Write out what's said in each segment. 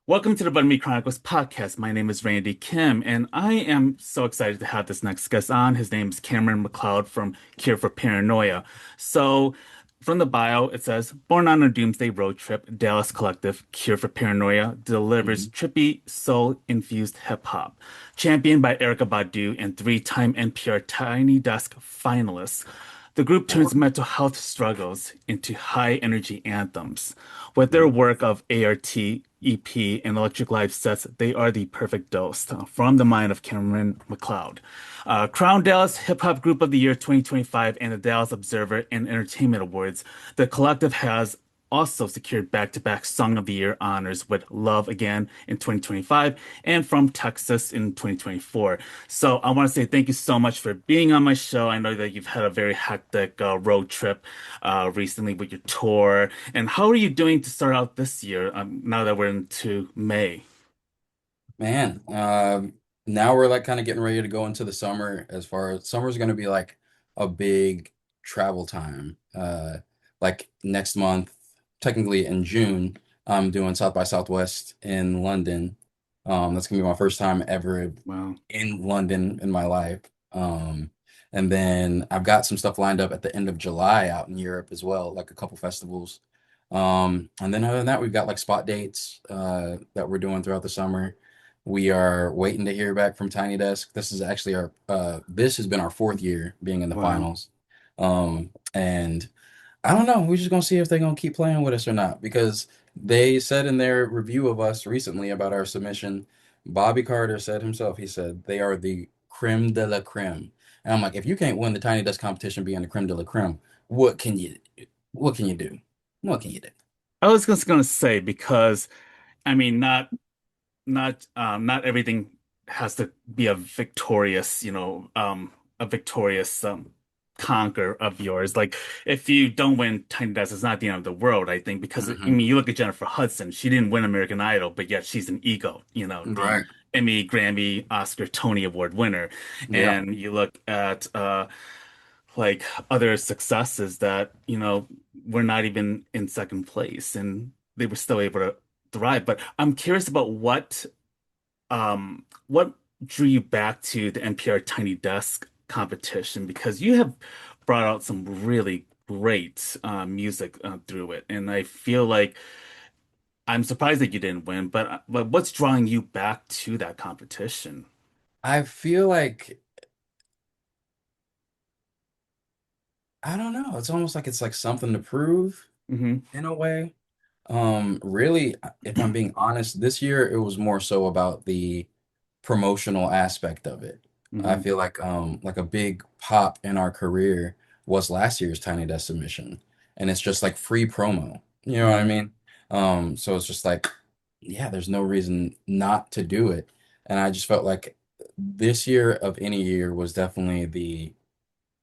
Welcome to the Chronicles podcast. My name is Randy Kim, and I am so excited to have this next guest on. His name is Cameron McCloud from Cure for Paranoia. So, from the bio, it says, born on a doomsday road trip, Dallas collective Cure for Paranoia delivers Mhm. trippy, soul-infused hip-hop. Championed by Erykah Badu and three-time NPR Tiny Desk finalists, the group turns Or mental health struggles into high-energy anthems. With their work of ART, EP, and Electric Live sets, they are the perfect dose from the mind of Cameron McCloud. Crowned Dallas Hip Hop Group of the Year 2025 and the Dallas Observer and Entertainment Awards, the collective has also secured back-to-back Song of the Year honors with Love Again in 2025 and From Texas in 2024. So I want to say thank you so much for being on my show. I know that you've had a very hectic road trip recently with your tour. And how are you doing to start out this year, now that we're into May? man, now we're like kind of getting ready to go into the summer. As far as summer's going to be like a big travel time. Like next month, technically in June, I'm doing South by Southwest in London. That's gonna be my first time ever Well, in London in my life. Um, and then I've got some stuff lined up at the end of July out in Europe as well, like a couple festivals. And then other than that, we've got like spot dates that we're doing throughout the summer. We are waiting to hear back from Tiny Desk. This is actually our this has been our fourth year being in the wow. finals. And I don't know. We're just gonna see if they're gonna keep playing with us or not because they said in their review of us recently about our submission, Bobby Carter said himself, he said they are the creme de la creme. And I'm like, if you can't win the Tiny Desk competition being the creme de la creme, what can you what can you do? What can you do? I was just gonna say because I mean not everything has to be a victorious, a victorious conquer of yours. Like if you don't win Tiny Desk, it's not the end of the world, I think, because I Hmm. mean you look at Jennifer Hudson, she didn't win American Idol, but yet she's an ego, the Right. Emmy, Grammy, Oscar, Tony Award winner. Yeah. And you look at like other successes that, were not even in second place and they were still able to thrive. But I'm curious about what drew you back to the NPR Tiny Desk competition? Because you have brought out some really great music through it, and I feel like I'm surprised that you didn't win. But what's drawing you back to that competition? I feel like I don't know. It's almost like it's like something to prove Hmm. in a way. Really, if I'm being honest, this year it was more so about the promotional aspect of it. I Hmm. feel like a big pop in our career was last year's Tiny Desk submission. And it's just like free promo. You know what I Hmm. mean? So it's just like, yeah, there's no reason not to do it. And I just felt like this year of any year was definitely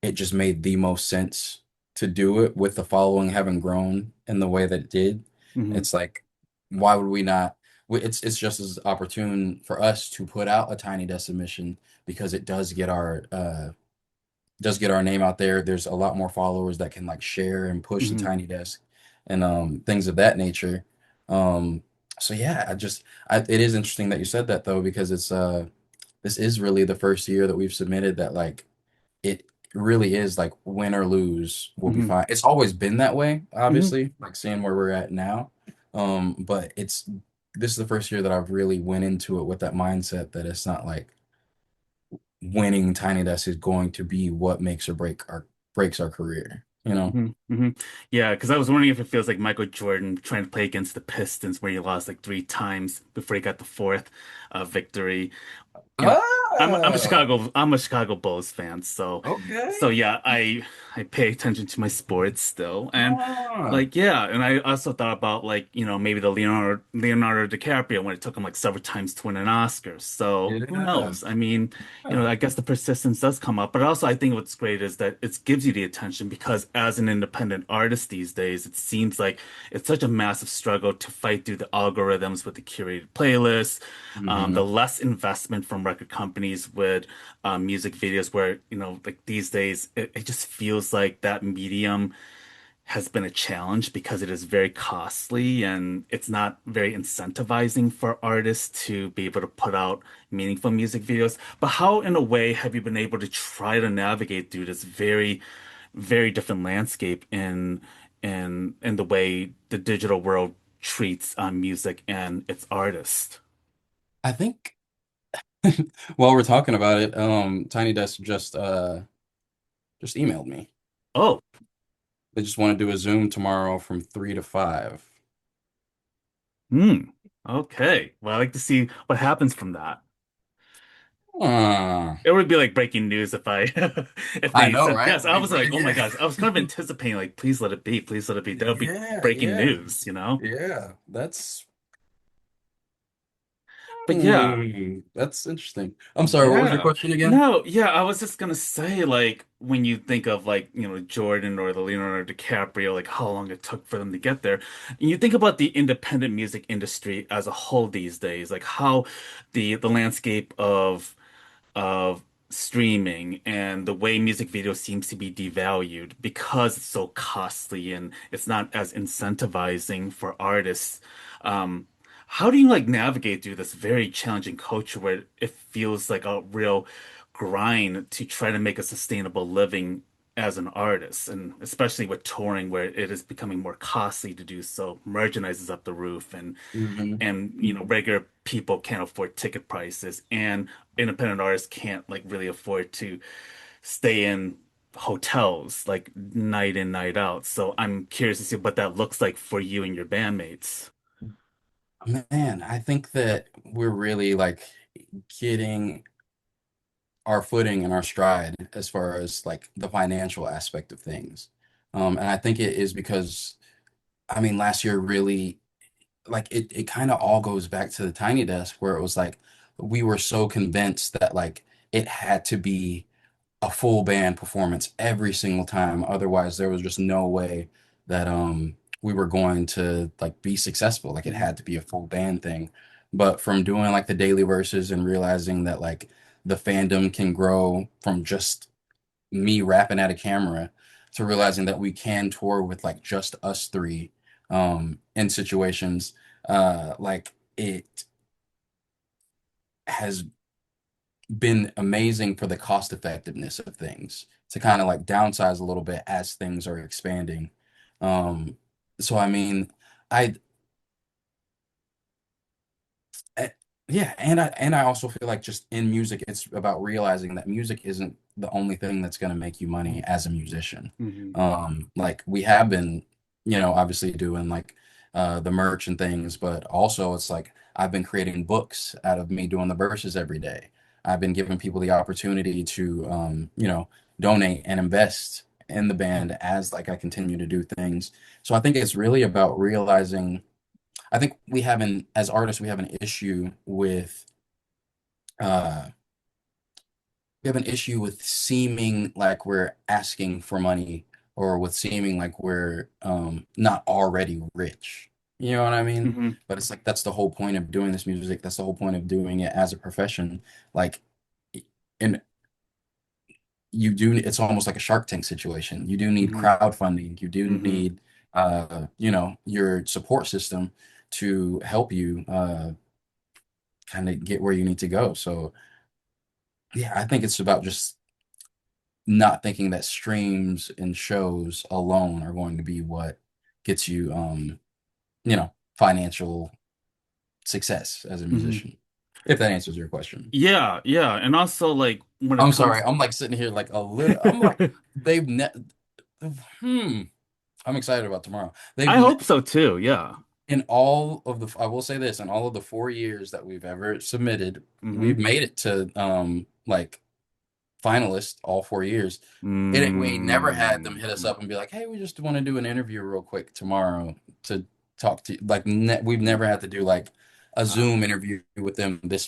it just made the most sense to do it with the following having grown in the way that it did. Hmm. It's like, why would we not? It's just as opportune for us to put out a Tiny Desk submission because it does get our name out there. There's a lot more followers that can like share and push the Hmm. Tiny Desk and things of that nature. Um, so yeah, it is interesting that you said that though because it's this is really the first year that we've submitted that like it really is like win or lose, we'll be Hmm. fine. It's always been that way, Hmm. obviously, like seeing where we're at now. But this is the first year that I've really went into it with that mindset that it's not like winning Tiny Desk is going to be what makes or breaks our career, you know? Hmm. Hmm. Yeah, because I was wondering if it feels like Michael Jordan trying to play against the Pistons, where he lost like three times before he got the fourth victory. You know, Ah, I'm a Chicago Bulls fan, so okay. yeah, I pay attention to my sports still, and Ah, like yeah, and I also thought about like maybe the Leonardo DiCaprio when it took him like several times to win an Oscar. So who yeah. knows? I mean, I guess the persistence does come up, but also I think what's great is that it gives you the attention because as an independent artist these days, it seems like it's such a massive struggle to fight through the algorithms with the curated playlists, Hmm. the less investment from record companies with music videos where, like these days, it just feels like that medium has been a challenge because it is very costly and it's not very incentivizing for artists to be able to put out meaningful music videos. But how, in a way, have you been able to try to navigate through this very different landscape in the way the digital world treats music and its artists? I think while we're talking about it, Tiny Desk just emailed me. Oh, They just want to do a Zoom tomorrow from 3 to 5. hmm. Okay. Well, I like to see what happens from that. Uh, It would be like breaking news if I if I they know, said right? yes. I Like, was like, oh my yeah. gosh. I was kind of anticipating like, please let it be, please let it be. That would be Yeah, breaking yeah, news, you know? yeah. That's But yeah, that's interesting. I'm sorry, what was your yeah. question again? No, yeah, I was just gonna say, like, when you think of like, Jordan or the Leonardo DiCaprio, like how long it took for them to get there. And you think about the independent music industry as a whole these days, like how the landscape of streaming and the way music video seems to be devalued because it's so costly and it's not as incentivizing for artists. Um, how do you like navigate through this very challenging culture where it feels like a real grind to try to make a sustainable living as an artist, and especially with touring where it is becoming more costly to do so, merchandise is up the roof, Hmm. and regular people can't afford ticket prices, and independent artists can't like really afford to stay in hotels like night in night out. So I'm curious to see what that looks like for you and your bandmates. Man, I think that we're really like getting our footing and our stride as far as like the financial aspect of things. And I think it is because, I mean, last year really like it kind of all goes back to the Tiny Desk where it was like we were so convinced that like it had to be a full band performance every single time. Otherwise, there was just no way that we were going to like be successful. Like it Mhm. had to be a full band thing. But from doing like the daily verses and realizing that like the fandom can grow from just me rapping at a camera to realizing that we can tour with like just us three in situations like it has been amazing for the cost effectiveness of things to kind of like downsize a little bit as things are expanding. Um, so I mean, I Eh, yeah, and I also feel like just in music, it's about realizing that music isn't the only thing that's going to make you money as a musician. Mhm. Like we have been, obviously doing like the merch and things, but also it's like I've been creating books out of me doing the verses every day. I've been giving people the opportunity to, donate and invest in the band as like I continue to do things. So I think it's really about realizing. I think as artists, we have an issue with uh seeming like we're asking for money or with seeming like we're not already rich. You know what I mean? Mhm. But it's like that's the whole point of doing this music. That's the whole point of doing it as a profession. Like and it's almost like a Shark Tank situation. You do need Mhm. crowdfunding. You do Mhm. need your support system to help you kind of get where you need to go. So yeah, I think it's about just not thinking that streams and shows alone are going to be what gets you financial success as a Mhm. musician. If that answers your question. Yeah, yeah. And also like when it I'm sorry, comes I'm like sitting here like a little I'm like they've ne hmm I'm excited about tomorrow. I hope so too. Yeah. In all of I will say this, in all of the 4 years that we've ever submitted, we've Hmm. made it to like finalist all 4 years. We never had them hit us Mm. up and be like, "Hey, we just want to do an interview real quick tomorrow to talk to you." Like we've never had to do like a Uh, Zoom interview with them this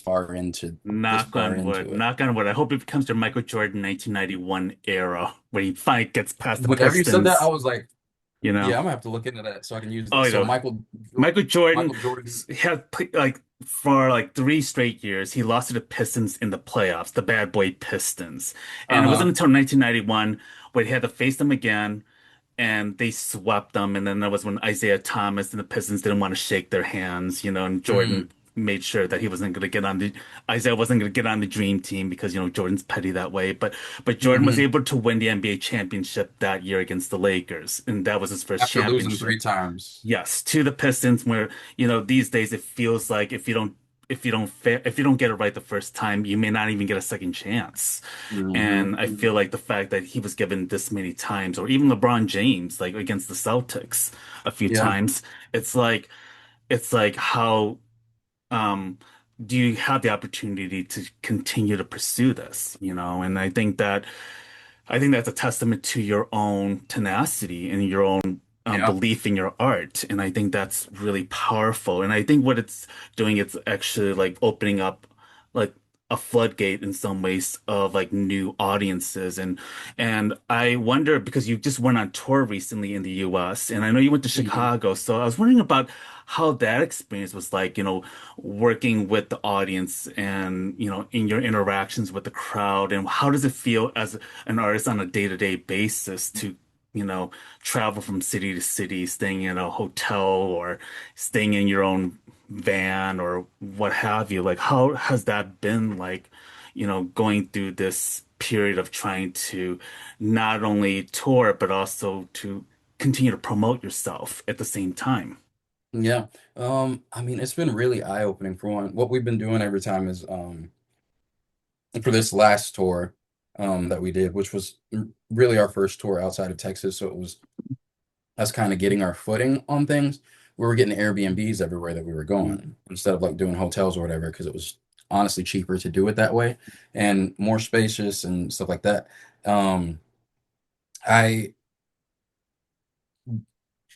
Knock far on wood. into it. Knock on wood. I hope it becomes their Michael Jordan 1991 era when he finally gets past the Whenever you said that, I Pistons, was like, you know. "Yeah, I'm gonna have to look into that so I can use Oh, that." So Michael Jordan Michael Jordan. had like for like 3 straight years, he lost to the Pistons in the playoffs, the bad boy Pistons. And it wasn't Uh-huh. until 1991 when he had to face them again. and they swept them. And then that was when Isaiah Thomas and the Pistons didn't want to shake their hands, and Mm, Jordan made sure that he wasn't going to get on the Isaiah wasn't going to get on the dream team because Jordan's petty that way. But Jordan was hmm. able to win the NBA championship that year against the Lakers, and that was his first After losing three championship. times. Yes, to the Pistons, where these days it feels like if you don't get it right the first time, you may not even get a second chance. Hmm. And I feel like the fact that he was given this many times, or even LeBron James, like against the Celtics a few Yeah. times, it's like how um do you have the opportunity to continue to pursue this, And I think that's a testament to your own tenacity and your own Yeah. belief in your art. And I think that's really powerful. And I think what it's doing, it's actually like opening up like a floodgate in some ways of like new audiences. And I wonder because you just went on tour recently in the US, and I know you went to Hmm. Chicago. So I was wondering about how that experience was like, working with the audience and, in your interactions with the crowd, and how does it feel as an artist on a day-to-day basis to, you know, travel from city to city, staying in a hotel or staying in your own van or what have you? Like, how has that been like, going through this period of trying to not only tour, but also to continue to promote yourself at the same time? Yeah. I mean, it's been really eye-opening for one. What we've been doing every time is for this last tour that we did, which was really our first tour outside of Texas, so it was us kind of getting our footing on things. We were getting Airbnbs everywhere that we were Mm, going instead of like doing hotels or whatever, because it was honestly cheaper to do it that way and more spacious and stuff like that. Um, I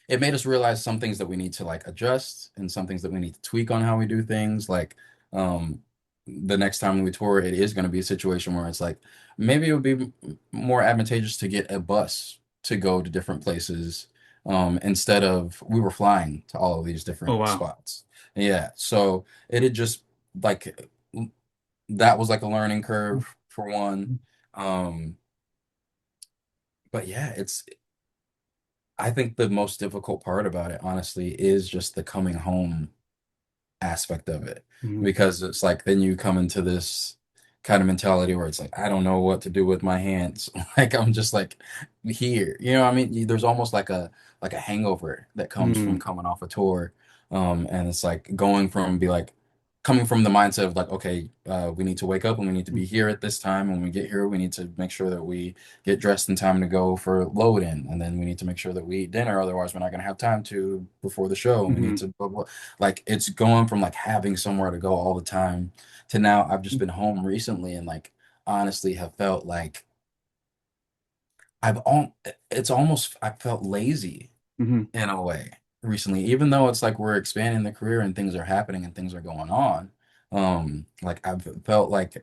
it made us realize some things that we need to like adjust and some things that we need to tweak on how we do things. Like um, the next time we tour, it is going to be a situation where it's like maybe it would be more advantageous to get a bus to go to different places instead of we were flying to all of these oh different wow. spots. Yeah, so it had just like that was like a learning curve for one. Um, but yeah, it's I think the most difficult part about it, honestly, is just the coming home aspect of it. Mm, Because it's like then you come into this kind of mentality where it's like, I don't know what to do with my hands. Like I'm just like here. You know what I mean? There's almost like a hangover that comes from mm, coming off a tour. And it's like going from be like coming from the mindset of like, okay, we need to wake up and we need to mm, be here at this time. When we get here, we need to make sure that we get dressed in time to go for load in, and then we need to make sure that we eat dinner. Otherwise, we're not going to have time to before the show. And we need mm, to blah, blah. Like it's going from like having somewhere to go all the time to now I've just mm, been home recently and like honestly have felt like I've all it's almost I felt lazy mm, in a way recently, even though it's like we're expanding the career and things are happening and things are going on. Like I've felt like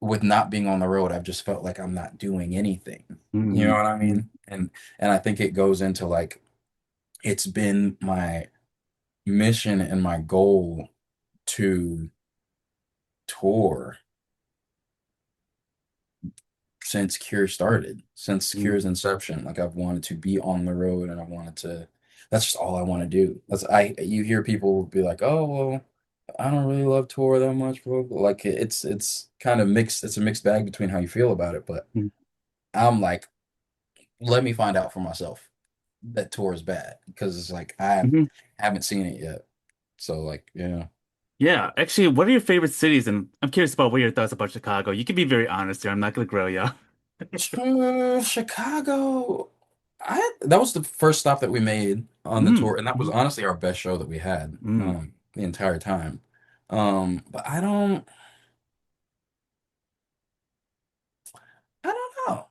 with not being on the road, I've just felt like I'm not doing anything. You know mm, what I mm, mean? And I think it goes into like it's been my mission and my goal to tour since Cure started, since mm, Cure's inception. Like I've wanted to be on the road and I wanted to that's just all I want to do. That's I you hear people be like, "Oh, well, I don't really love tour that much, bro." Like it's kind of mixed. It's a mixed bag between how you feel about it, but mm, I'm like, let me find out for myself that tour is bad because it's like I mm. haven't seen it yet. So like, yeah. Yeah, actually, what are your favorite cities? And I'm curious about what your thoughts about Chicago. You can be very honest here. I'm not gonna grill you. Chicago. I that was the first stop that we made on the Mm, tour, and that was mm, honestly our best show that we had mm, the entire time. But I don't know.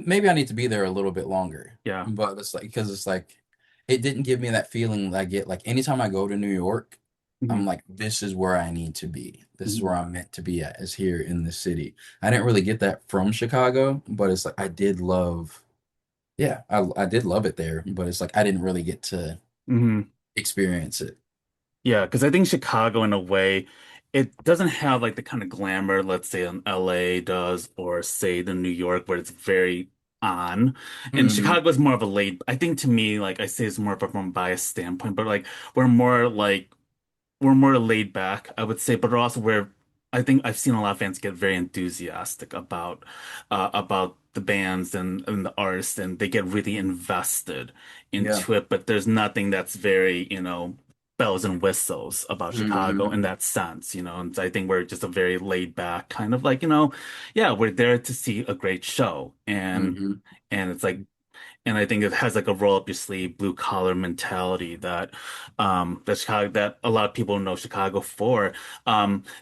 Maybe I need to be there a little bit longer, yeah. but it's like because it's like it didn't give me that feeling that I get like anytime I go to New York, I'm Mm, like, this is where I need to be. This is where mm, I'm meant to be at, is here in the city. I didn't really get that from Chicago, but it's like I did love. Yeah, I did love it there, but it's like I didn't really get to mm. experience it. Yeah, because I think Chicago, in a way, it doesn't have like the kind of glamour, let's say, an LA does, or say the New York, where it's very on. And Mm-hmm. Chicago is more of a laid, I think to me, like I say it's more of a from a biased standpoint, but like we're more like we're more laid back, I would say, but also we're I think I've seen a lot of fans get very enthusiastic about the bands and the artists and they get really invested Yeah. into it, but there's nothing that's very, bells and whistles about Chicago Mm-hmm. in that sense, and I think we're just a very laid back kind of like, yeah, we're there to see a great show Mm-hmm. and it's like and I think it has like a roll up your sleeve, blue collar mentality that Chicago that a lot of people know Chicago for.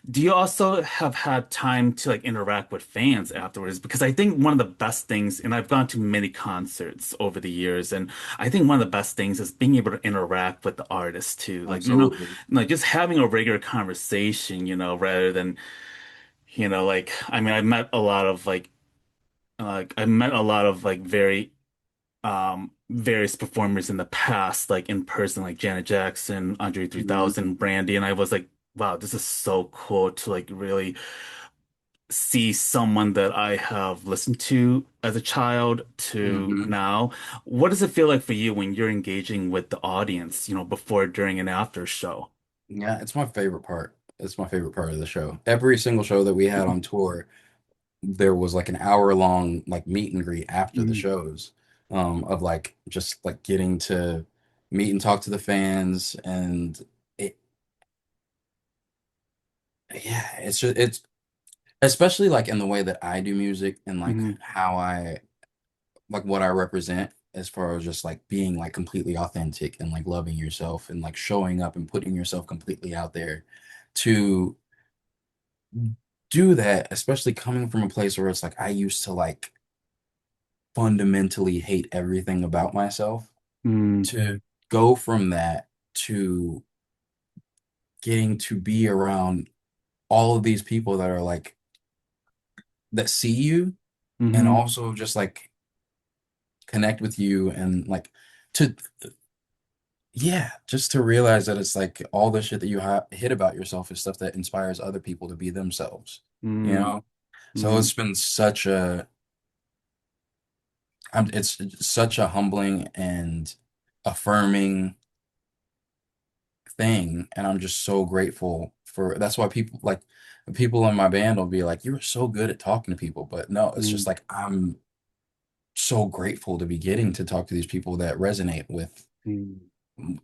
Do you also have had time to like interact with fans afterwards? Because I think one of the best things, and I've gone to many concerts over the years, and I think one of the best things is being able to interact with the artists too. Like, Absolutely. like just having a regular conversation, rather than, like I mean, I met a lot of like very various performers in the past, like in person, like Janet Jackson, Andre Mm-hmm. 3000, Brandy, and I was like, wow, this is so cool to like really see someone that I have listened to as a child to Mm-hmm. now. What does it feel like for you when you're engaging with the audience, before, during, and after show? Yeah, it's my favorite part. It's my favorite part of the show. Every single show that we had on tour, there was like an hour long like meet and greet after the Mhm, shows, of like just like getting to meet and talk to the fans and it yeah, it's especially like in the way that I do music and like mhm, how I like what I represent as far as just like being like completely authentic and like loving yourself and like showing up and putting yourself completely out there to do that, especially coming from a place where it's like I used to like fundamentally hate everything about myself, mm, to go from that to getting to be around all of these people that are like that see you and mhm, also just like connect with you and like to yeah, just to realize that it's like all the shit that you hit about yourself is stuff that inspires other people to be themselves, you mm, know? So mm, it's been it's such a humbling and affirming thing, and I'm just so grateful for that's why people in my band will be like, "You're so good at talking to people," but no, it's just mm, like I'm so grateful to be getting to talk to these people that resonate with mm,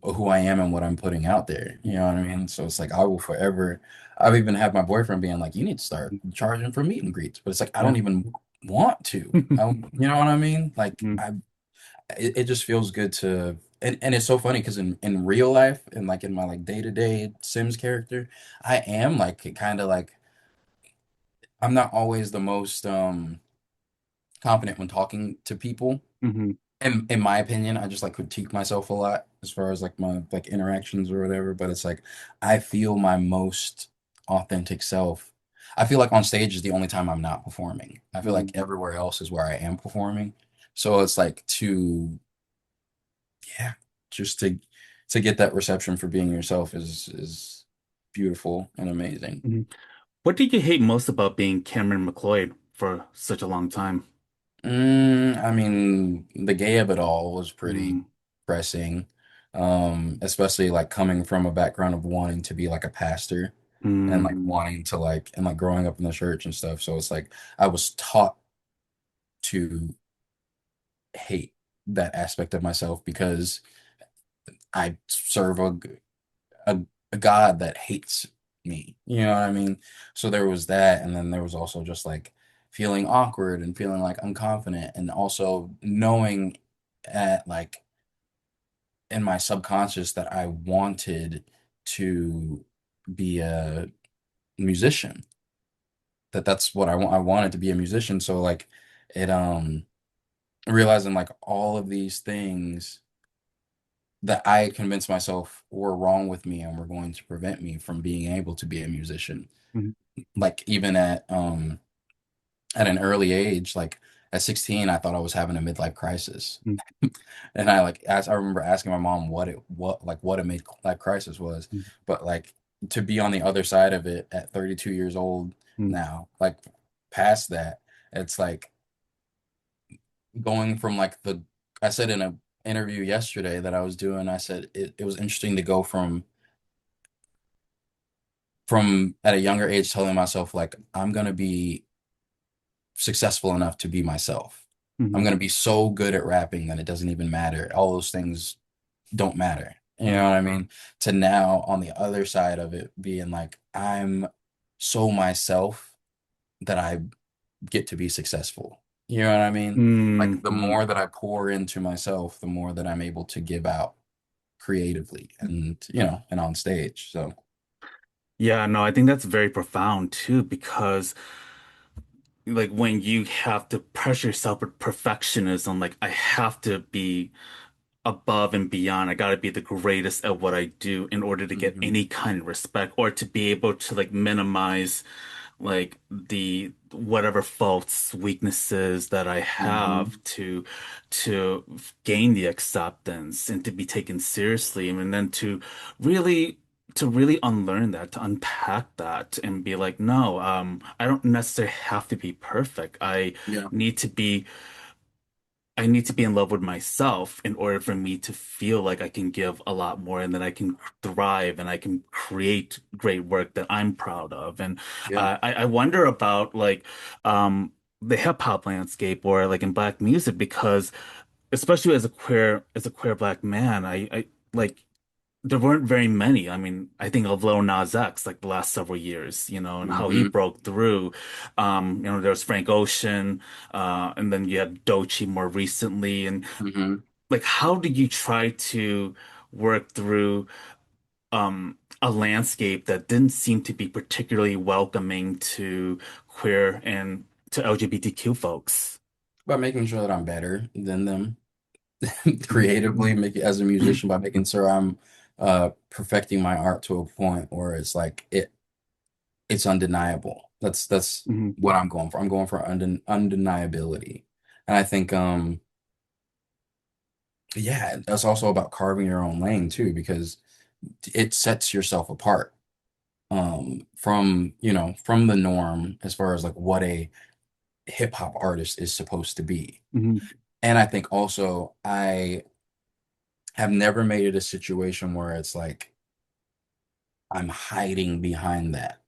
who I am and what I'm putting out there. You know what I mean? So it's like I will forever. I've even had my boyfriend being like, "You need to start mm. charging for meet and greets," but it's like I Yeah. don't even want to. You know what I mean? Like Mm, it just feels good to and it's so funny because in real life and like in my like day-to-day Sims character, I am like kind of like I'm not always the most confident when talking to people. mhm, In my opinion, I just like critique myself a lot as far as like my like interactions or whatever, but it's like I feel my most authentic self. I feel like on stage is the only time I'm not performing. I feel like mm, everywhere else is where I am performing. So it's like to yeah, just to get that reception for being yourself is beautiful and amazing. mhm. What did you hate most about being Cameron McCloud for such a long time? I mean, the gay of it all was pretty Mm, pressing, especially like coming from a background of wanting to be like a pastor and like mm, wanting to like and like growing up in the church and stuff. So it's like I was taught to hate that aspect of myself because I serve a, a God that hates me. You know what I mean? So there was that, and then there was also just like feeling awkward and feeling like unconfident, and also knowing at like in my subconscious that I wanted to be a musician. That's what I want. I wanted to be a musician. So like it realizing like all of these things that I had convinced myself were wrong with me and were going to prevent me from being able to be a musician. mm, Like even at an early age, like at 16, I thought I was having a midlife crisis. mm, And I remember asking my mom what a midlife crisis was. mm, But like to be on the other side of it at 32 years old mm, now, like past that, it's like going from like the I said in a interview yesterday that I was doing, I said it was interesting to go from at a younger age telling myself like I'm gonna be successful enough to be myself. I'm Hmm. gonna be so good at rapping that it doesn't even matter. All those things don't matter. You know what I mean? To now on the other side of it being like I'm so myself that I get to be successful. You know what I mean? Like the Hmm. more that I pour into myself, the more that I'm able to give out creatively and and on stage. So Yeah, no, I think that's very profound too, because like when you have to pressure yourself with perfectionism, like I have to be above and beyond. I got to be the greatest at what I do in order to get mhm, any kind of respect or to be able to like minimize like the whatever faults, weaknesses that I mhm, have to gain the acceptance and to be taken seriously. And then really to really unlearn that, to unpack that and be like, no, I don't necessarily have to be perfect. yeah, Need to be I need to be in love with myself in order for me to feel like I can give a lot more and that I can thrive and I can create great work that I'm proud of. And yeah. I wonder about like the hip hop landscape or like in black music because especially as a queer black man, I like there weren't very many. I mean, I think of Lil Nas X like the last several years, and how he Hmm. broke through. There was Frank Ocean, and then you had Doechii more recently. And Hmm. like, how did you try to work through a landscape that didn't seem to be particularly welcoming to queer and to LGBTQ folks? But making sure that I'm better than them Mhm. creatively, make as a musician by making sure I'm perfecting my art to a point where it's like it's undeniable. That's Mhm. what I'm going for. I'm going for undeniability. And I think yeah, that's also about carving your own lane too, because it sets yourself apart from, from the norm as far as like what a hip hop artist is supposed to be. Mhm. And I think also I have never made it a situation where it's like I'm hiding behind that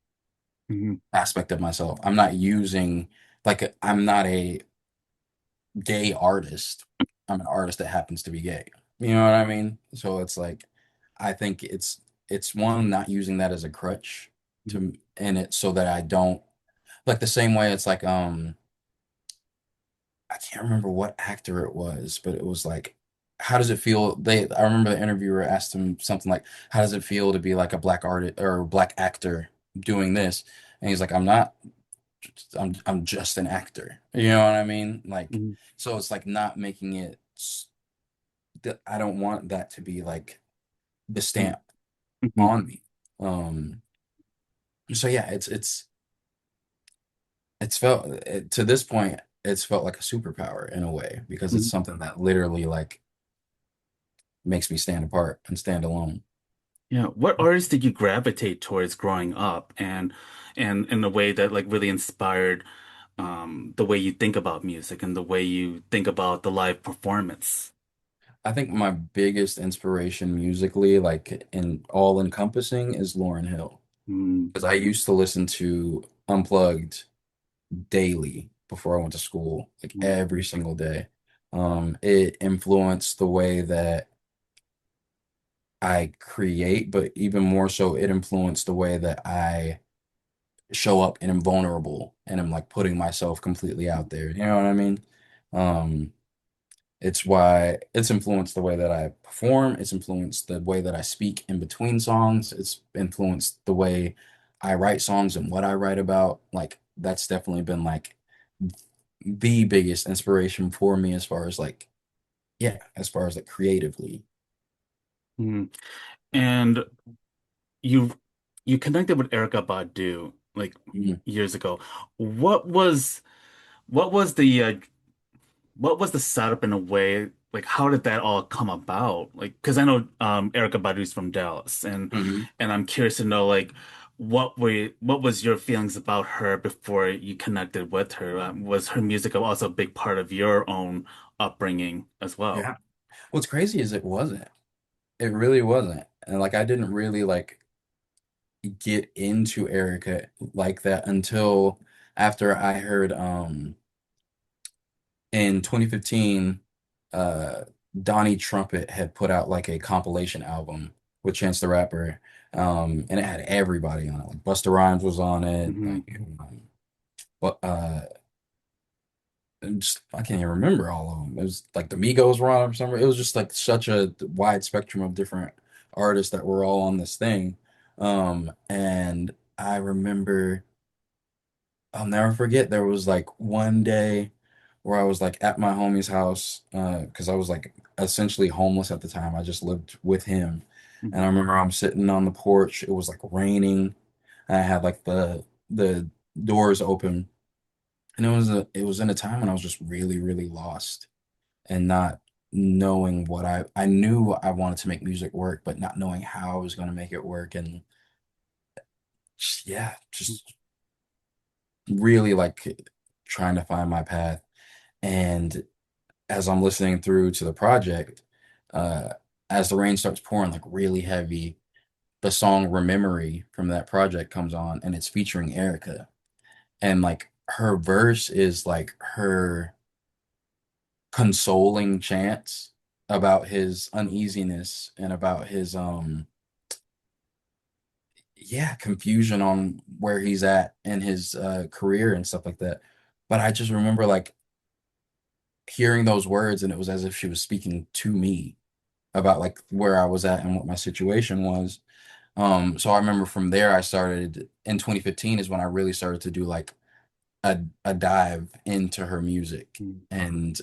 Mhm. aspect of myself. I'm not using like I'm not a gay artist. I'm an artist that happens to be gay. You know what I mean? So it's like I think it's one not using that as a crutch Mhm. to in it so that I don't like the same way it's like I can't remember what actor it was, but it was like how does it feel? I remember the interviewer asked him something like, how does it feel to be like a black artist or black actor doing this? And he's like, I'm just an actor. You know what I mean? Like, Mhm. so it's like not making it that I don't want that to be like the Mhm. stamp Mhm. on me. Um, so yeah, it's felt to this point, it's felt like a superpower in a way because it's Mhm. something that literally like makes me stand apart and stand alone. Yeah, what artists did you gravitate towards growing up and in a way that like really inspired the way you think about music and the way you think about the live performance? I think my biggest inspiration musically, like in all encompassing, is Lauryn Hill. Mm, Because I used to listen to Unplugged daily before I went to school, like mm, every single day. It influenced the way that I create, but even more so, it influenced the way that I show up and am vulnerable and I'm like putting myself completely out there. You know what I mean? Um, It's why it's influenced the way that I perform. It's influenced the way that I speak in between songs. It's influenced the way I write songs and what I write about. Like that's definitely been like the biggest inspiration for me as far as like, yeah, as far as like creatively. mm. And you you connected with Erica Badu like Mhm. years ago. What was what was the what was the setup in a way? Like, how did that all come about? Like, because I know Erica Badu's from Dallas, Mhm. and I'm curious to know like. what was your feelings about her before you connected with her? Was her music also a big part of your own upbringing as well? Yeah. What's crazy is it wasn't. It really wasn't. And like I didn't really like get into Erica like that until after I heard in 2015 uh Donnie Trumpet had put out like a compilation album with Chance the Rapper. And it had everybody on it. Like Busta Rhymes was on it. Hmm. But I can't even remember all of them. It was like the Migos were on it or something. It was just like such a wide spectrum of different artists that were all on this thing. And I remember, I'll never forget, there was like one day where I was like at my homie's house, because I was like essentially homeless at the time. I just lived with him. And I remember I'm sitting on the porch. It was like raining. And I had like the doors open. And it was in a time when I was just really, really lost and not knowing what I knew I wanted to make music work, but not knowing how I was going to make it work. And just, yeah, just really like trying to find my path. And as I'm listening through to the project, uh, as the rain starts pouring like really heavy, the song Rememory from that project comes on and it's featuring Erica. And like her verse is like her consoling chants about his uneasiness and about his yeah, confusion on where he's at in his career and stuff like that. But I just remember like hearing those words and it was as if she was speaking to me about like where I was at and what my situation was. So I remember from there I started in 2015 is when I really started to do like a dive into her music. And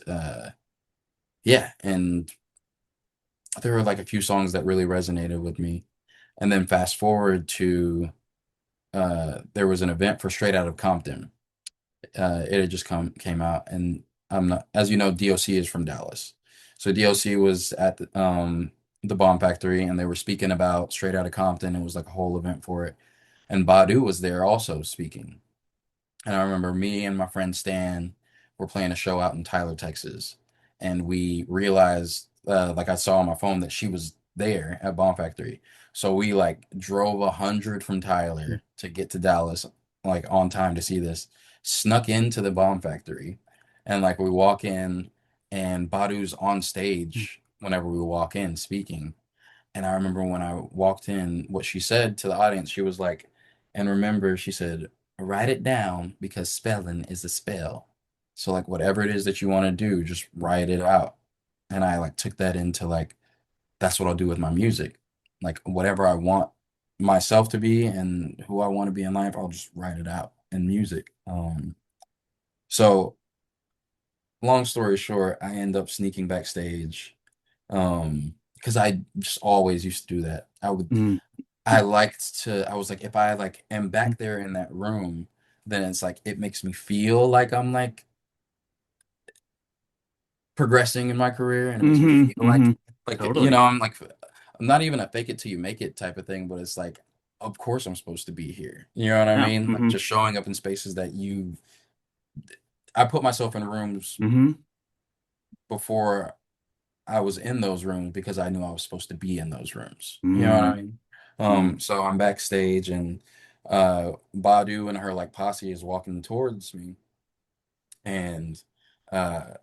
yeah, and there were like a few songs that really resonated with me. And then fast forward to there was an event for Straight Out of Compton. It had just come came out, and I'm not, as you know, DOC is from Dallas. So DOC was at the Bomb Factory, and they were speaking about Straight Out of Compton. It was like a whole event for it, and Badu was there also speaking. And I remember me and my friend Stan were playing a show out in Tyler, Texas, and we realized, like I saw on my phone that she was there at Bomb Factory. So we like drove 100 from Tyler to get to Dallas, like on time to see this. Snuck into the Bomb Factory, and like we walk in, and Badu's on stage whenever we walk in speaking. And I remember when I walked in, what she said to the audience, she was like, and remember, she said, write it down because spelling is a spell. So like whatever it is that you want to do, just write it out. And I like took that into like, that's what I'll do with my music. Like whatever I want myself to be and who I want to be in life, I'll just write it out in music. So long story short, I end up sneaking backstage. Because I just always used to do that. I liked to, I was like, if I like am back there in that room, then it's like it makes me feel like I'm progressing in my career and it makes me Hmm. feel Hmm. like you Totally. know, I'm not even a fake it till you make it type of thing, but it's like, of course I'm supposed to be here. You know what I Yeah. mean? Like Hmm. just showing up in spaces that I put myself in rooms Hmm. before I was in those rooms because I knew I was supposed to be in those rooms. You know what I Hmm. mean? Hmm. So I'm backstage and Badu and her like posse is walking towards me and uh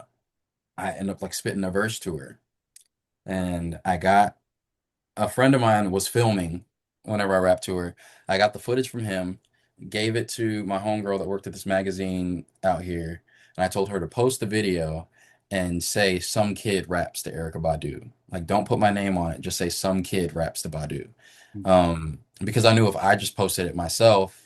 I end up like spitting a verse to her. And I got a friend of mine was filming whenever I rapped to her. I got the footage from him, gave it to my homegirl that worked at this magazine out here, and I told her to post the video and say some kid raps to Erica Badu. Like, don't put my name on it, just say some kid raps to Badu. Because I knew if I just posted it myself,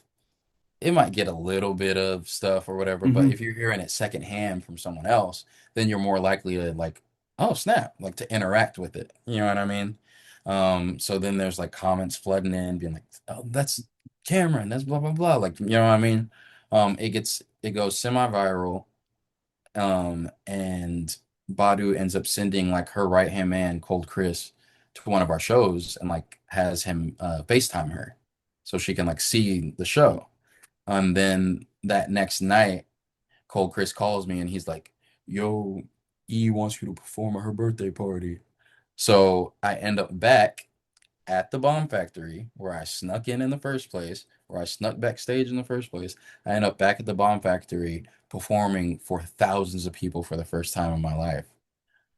it might get a little bit of stuff or whatever, but Hmm. if you're hearing it secondhand from someone else, then you're more likely to like, oh snap, like to interact with it. You know what I mean? So then there's like comments flooding in, being like, oh, that's Cameron, that's blah blah blah. Like, you know what I mean? It goes semi-viral, and Badu ends up sending like her right-hand man, Cold Chris, to one of our shows and like has him FaceTime her. so she can like see the show. And then that next night, Cole Chris calls me and he's like, "Yo, E wants you to perform at her birthday party." So I end up back at the Bomb Factory where I snuck in the first place, where I snuck backstage in the first place. I end up back at the Bomb Factory performing for thousands of people for the first time in my life.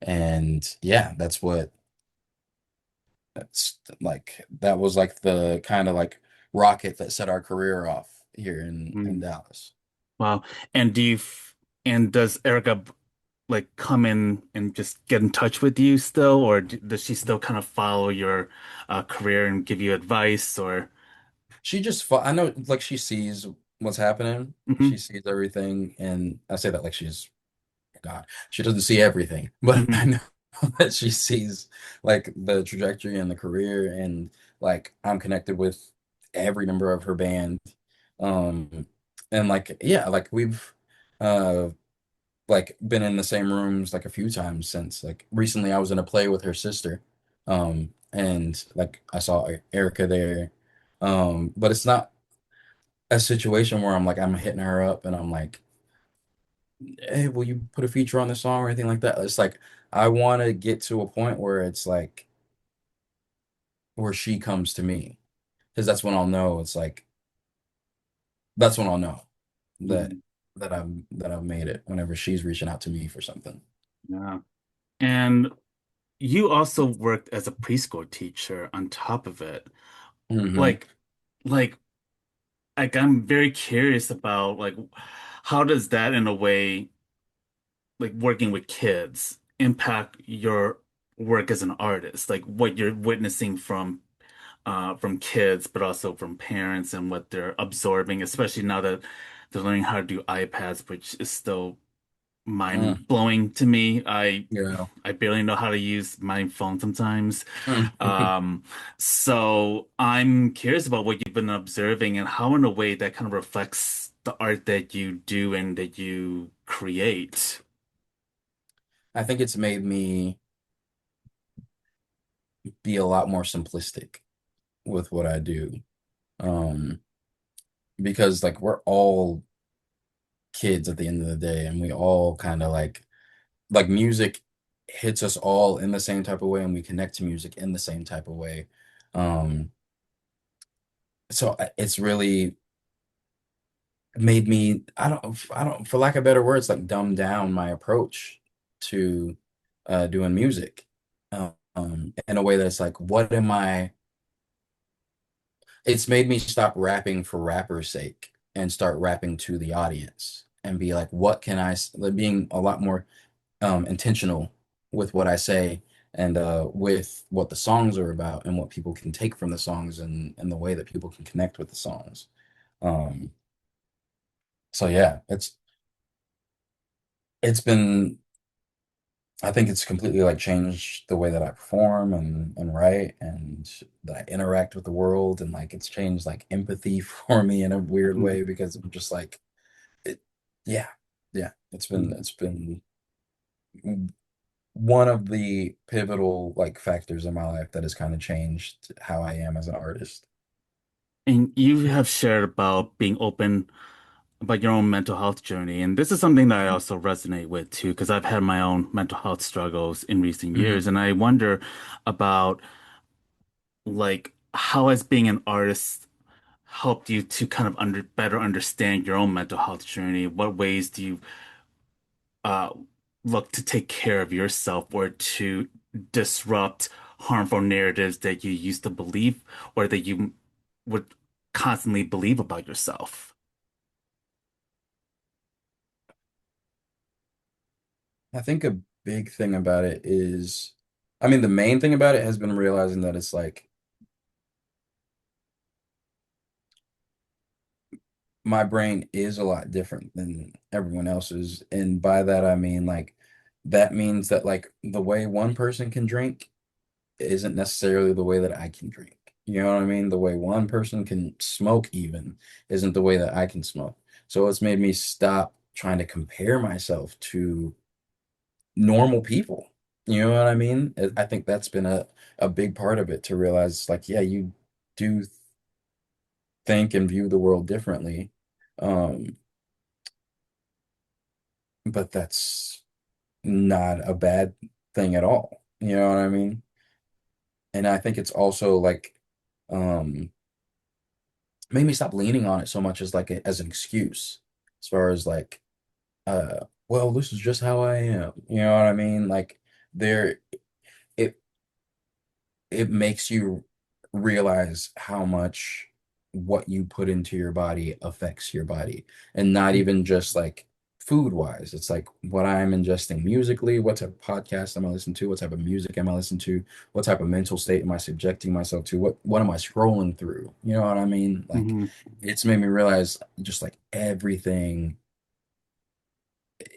And yeah, that's like that was like the kind of like rocket that set our career off here in Mm. Dallas. Wow. And and does Erica like come in and just get in touch with you still, or does she still kind of follow your career and give you advice or? She just I know like she sees what's happening. She Hmm. sees everything, and I say that like she's God. She doesn't see everything, but I Hmm. know that she sees like the trajectory and the career, and like I'm connected with every member of her band. Um, and like yeah, like we've uh like been in the same rooms like a few times since like recently I was in a play with her sister. And like I saw Erica there. But it's not a situation where I'm hitting her up and I'm like, hey, will you put a feature on the song or anything like that? It's like I want to get to a point where it's like where she comes to me because that's when I'll know it's like that's when I'll know that Hmm. I've made it whenever she's reaching out to me for something. Yeah. And you also worked as a preschool teacher on top of it. Hmm. Like, like, I'm very curious about like how does that in a way, like working with kids, impact your work as an artist? Like what you're witnessing from kids, but also from parents and what they're absorbing, especially now that they're learning how to do iPads, which is still Mm, mind blowing to me. yeah. I barely know how to use my phone sometimes. Um, so I'm curious about what you've been observing and how, in a way, that kind of reflects the art that you do and that you create. I think it's made me be a lot more simplistic with what I do. Um, because like we're all kids at the end of the day, and we all kind of like music hits us all in the same type of way, and we connect to music in the same type of way. Um, it's really made me I don't for lack of better words like dumb down my approach to doing music in a way that's like what am I it's made me stop rapping for rapper's sake and start rapping to the audience and be like, what can like, being a lot more intentional with what I say and with what the songs are about and what people can take from the songs and the way that people can connect with the songs. Um, so yeah, it's been I think it's completely like changed the way that I perform and write and that I interact with the world and like it's changed like empathy for me in a weird Mhm. way because I'm just like it, yeah, yeah. Mhm. It's been one of the pivotal like factors in my life that has kind of changed how I am as an artist. And you have shared about being open about your own mental health journey. And this is something that I also resonate with too, because I've had my own mental health struggles in recent Hmm. years. And I wonder about like how has being an artist helped you to kind of better understand your own mental health journey? What ways do you uh look to take care of yourself or to disrupt harmful narratives that you used to believe or that you would constantly believe about yourself? I think a big thing about it is, I mean, the main thing about it has been realizing that it's like my brain is a lot different than everyone else's. And by that, I mean, like, that means that, like, the way one person can drink isn't necessarily the way that I can drink. You know what I mean? The way one person can smoke, even, isn't the way that I can smoke. So it's made me stop trying to compare myself to normal people. You know what I mean? I think that's been a big part of it to realize, like, yeah, you do. think and view the world differently. Um, but that's not a bad thing at all. You know what I mean? And I think it's also like um made me stop leaning on it so much as like as an excuse, as far as like well, this is just how I am. You know what I mean? Like there it it makes you realize how much what you put into your body affects your body, and not even just like food wise. It's like what I'm ingesting musically, what type of podcast am I listening to, what type of music am I listening to, what type of mental state am I subjecting myself to, what am I scrolling through? You know what I mean? Like Hmm. it's made me realize just like everything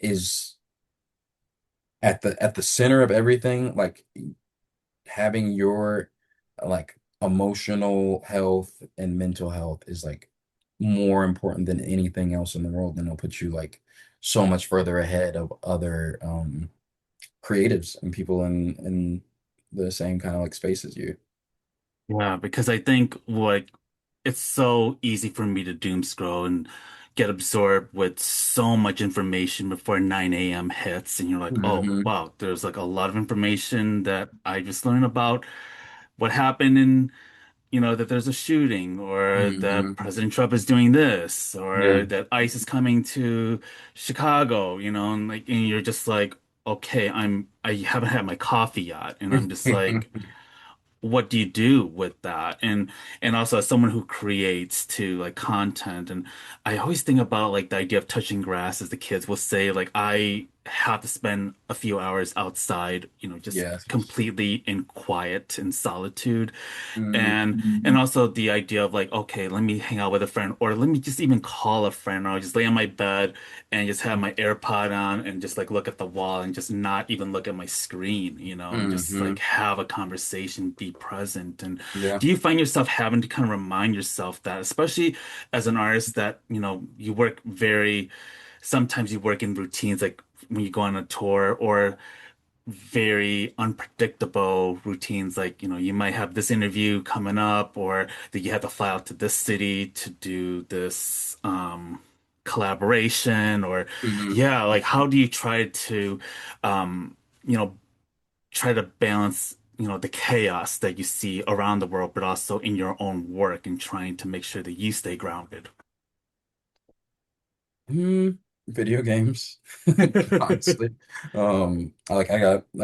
is at the center of everything, like having your like emotional health and mental health is like more important than anything else in the world, and it'll put you like so much further ahead of other creatives and people in the same kind of like space as you. Yeah, because I think like it's so easy for me to doom scroll and get absorbed with so much information before 9 a.m. hits, and you're like, oh Hmm. wow, there's like a lot of information that I just learned about what happened in, that there's a shooting, or that Hmm. President Trump is doing this, Yeah. or that ICE is coming to Chicago, and like, and you're just like, okay, I haven't had my coffee yet, and I'm just like, what do you do with that? And also as someone who creates too, like content, and I always think about like the idea of touching grass, as the kids will say, like I have to spend a few hours outside, just Yes. completely in quiet and solitude. And Hmm. also the idea of like, okay, let me hang out with a friend, or let me just even call a friend, or I'll just lay on my bed and just have my AirPod on and just like look at the wall and just not even look at my screen, and just like Hmm. have a conversation, be present. And Yeah. do you find yourself having to kind of remind yourself that, especially as an artist, that, you work sometimes you work in routines, like when you go on a tour, or very unpredictable routines, like you might have this interview coming up, or that you have to fly out to this city to do this collaboration, or Hmm. yeah, like how do you try to um you know try to balance the chaos that you see around the world, but also in your own work, and trying to make sure that you stay grounded? Mm, video games, honestly. I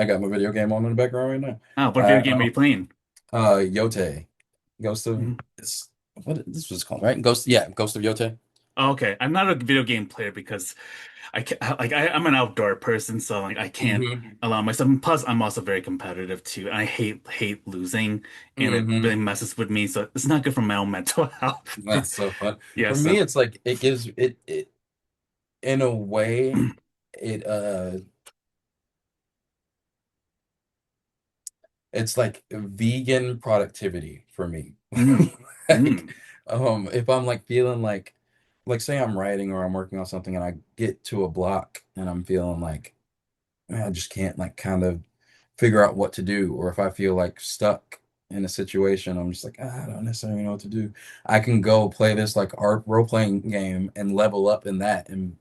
got my video game on in the background right now. Ah, what video I game are you playing? Yote, Ghost of Mhm. it's what this was called, right? Ghost, yeah, Ghost of Yote. Oh, okay, I'm not a video game player because I can't, like I'm an outdoor person, so like I can't Hmm. allow myself. And plus, I'm also very competitive too, and I hate losing, and it really Hmm. messes with me. So it's not good for my own mental health. That's so fun. Yeah, For me, so it's like it gives it in a way it it's like vegan productivity for me. mm, Like, mm, if I'm like feeling like say I'm writing or I'm working on something and I get to a block and I'm feeling like man, I just can't like kind of figure out what to do, or if I feel like stuck in a situation, I'm just like, I don't necessarily know what to do. I can go play this like art role-playing game and level up in that, and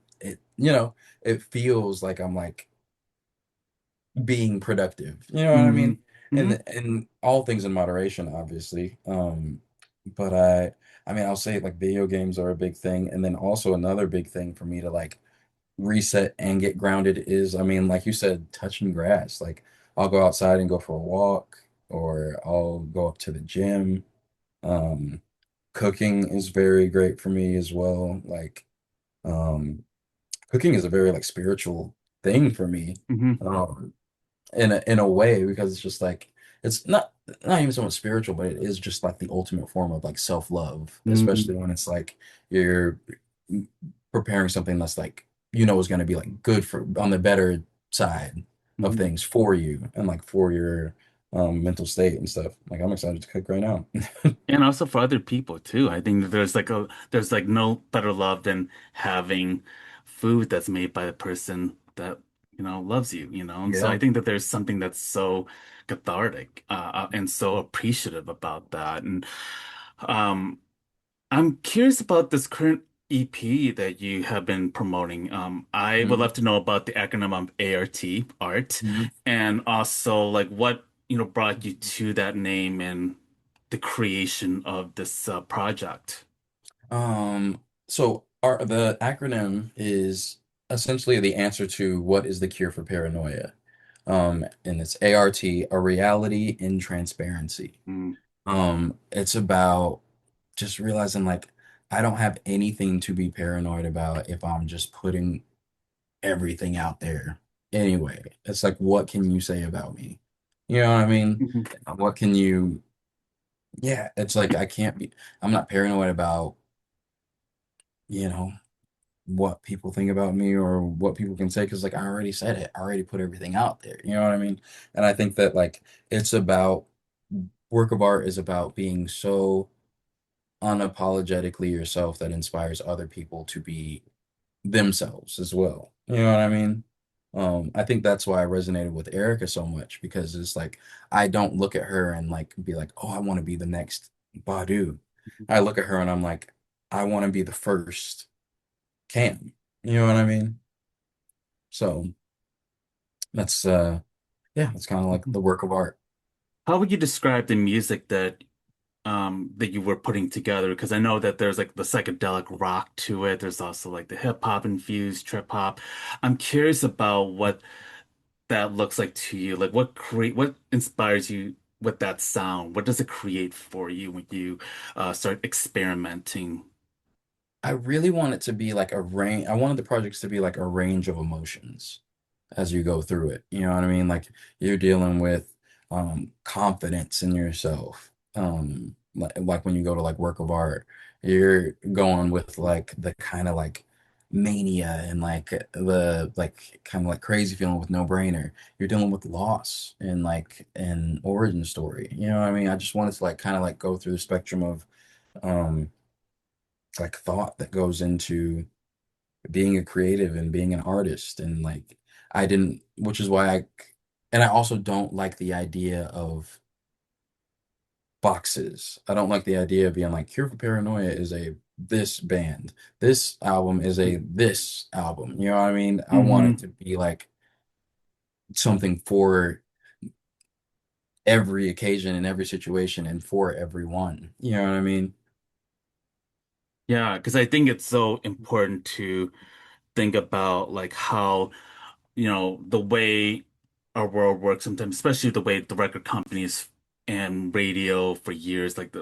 it feels like I'm like being productive. You know what I mm, mean? mm, And all things in moderation, obviously. But I mean, I'll say like video games are a big thing, and then also another big thing for me to like reset and get grounded is, I mean, like you said, touching grass. Like I'll go outside and go for a walk, or I'll go up to the gym. Um, Cooking is very great for me as well. Like, um, cooking is a very like spiritual thing for me. mm, Um, in a way, because it's just like it's not even so much spiritual, but it is just like the ultimate form of like self-love, mm, especially when it's like you're preparing something that's like is going to be like good for on the better side of mm. things for you and like for your mental state and stuff. Like I'm excited to cook right now. And also for other people too. I think that there's like no better love than having food that's made by the person that loves you. And so I Yeah. think that there's something that's so cathartic, and so appreciative about that. And um I'm curious about this current EP that you have been promoting. I would Mhm. love to know about the acronym of ART, art, Mhm. and also like what, brought you to that name and the creation of this project. So the acronym is essentially the answer to what is the cure for paranoia. And it's ART, a reality in transparency. Mm, It's about just realizing like I don't have anything to be paranoid about if I'm just putting everything out there. Anyway, it's like what can you say about me? You know what I mean? mhm, What can you Yeah, it's like I'm not paranoid about, you know, what people think about me or what people can say because like I already said it. I already put everything out there. You know what I mean? And I think that like it's about work of art is about being so unapologetically yourself that inspires other people to be themselves as well. You know what I mean? I think that's why I resonated with Erica so much because it's like I don't look at her and like be like, oh, I want to be the next Badu. I look at her and I'm like, I want to be the first Cam. You know what I mean? So that's yeah, it's kind of like mhm. the work of art. How would you describe the music that you were putting together? Because I know that there's like the psychedelic rock to it. There's also like the hip hop infused trip hop. I'm curious about what that looks like to you. Like what inspires you with that sound? What does it create for you when you start experimenting? I really want it to be like a range. I wanted the projects to be like a range of emotions as you go through it. You know what I mean? Like you're dealing with confidence in yourself. Like when you go to like work of art, you're going with like the kind of like mania and like the like kind of like crazy feeling with no brainer. You're dealing with loss and like an origin story. You know what I mean? I just wanted to like kind of like go through the spectrum of um like thought that goes into being a creative and being an artist and like I didn't which is why I also don't like the idea of boxes. I don't like the idea of being like Cure for Paranoia is a this band. This album is a this album. You know what I mean? I want Hmm. it to be like something for every occasion and every situation and for everyone. You know what I mean? Yeah, because I think it's so important to think about like how the way our world works sometimes, especially the way the record companies and radio for years, like